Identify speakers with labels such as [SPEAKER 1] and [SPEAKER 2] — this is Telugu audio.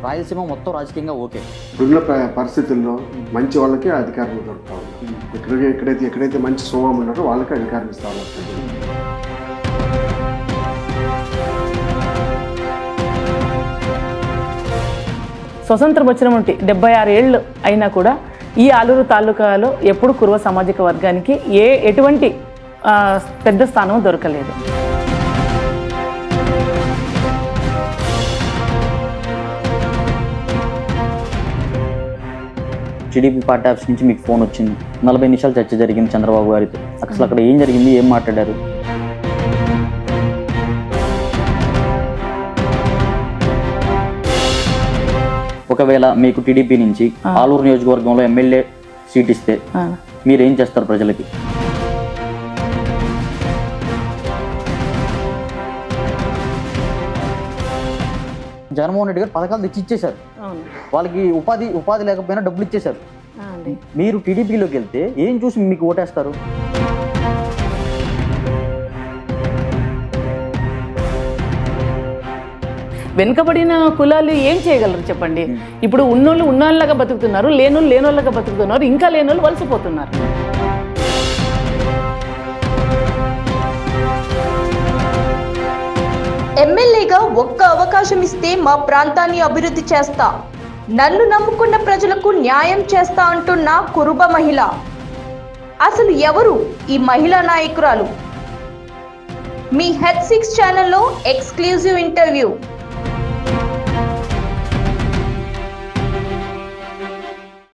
[SPEAKER 1] రాయలసీమ మొత్తం రాజకీయంగా ఓకే.
[SPEAKER 2] ఇప్పుడున్న పరిస్థితుల్లో మంచి వాళ్ళకే అధికారం దొరుకుతాం. ఎక్కడైతే మంచి స్వభావం ఉన్నారో వాళ్ళకే అధికారం ఇస్తాం.
[SPEAKER 3] స్వతంత్రం వచ్చిన 76 ఏళ్ళు అయినా కూడా ఈ ఆలూరు తాలూకాలో ఎప్పుడు కురువ సామాజిక వర్గానికి ఎటువంటి పెద్ద స్థానం దొరకలేదు.
[SPEAKER 1] టీడీపీ పార్టీ ఆఫీస్ నుంచి మీకు ఫోన్ వచ్చింది, 40 నిమిషాలు చర్చ జరిగింది చంద్రబాబు గారితో. అసలు అక్కడ ఏం జరిగింది, ఏం మాట్లాడారు? ఒకవేళ మీకు టీడీపీ నుంచి ఆలూరు నియోజకవర్గంలో ఎమ్మెల్యే సీట్ ఇస్తే మీరేం చేస్తారు ప్రజలకి? జగన్మోహన్ రెడ్డి గారు పథకాలు తెచ్చి ఇచ్చేశారు, వాళ్ళకి ఉపాధి లేకపోయినా డబ్బులు ఇచ్చేశారు. మీరు టీడీపీలోకి వెళ్తే ఏం చూసి మీకు ఓటేస్తారు?
[SPEAKER 3] వెనుకబడిన కులాలు ఏం చేయగలరు చెప్పండి? ఇప్పుడు ఉన్నోళ్ళు ఉన్నోళ్ళగా బతుకుతున్నారు, లేనోళ్ళు లేనోళ్ళగా బతుకుతున్నారు, ఇంకా లేనోళ్ళు వలసపోతున్నారు.
[SPEAKER 4] ఎమ్మెల్యేగా ఒక్క అవకాశం ఇస్తే మా ప్రాంతాన్ని అభివృద్ధి చేస్తా, నన్ను నమ్ముకున్న ప్రజలకు న్యాయం చేస్తా అంటున్న కురుబ మహిళ. అసలు ఎవరు ఈ మహిళా నాయకురాలు? మీ H6 ఛానల్లో ఎక్స్క్లూజివ్ ఇంటర్వ్యూ.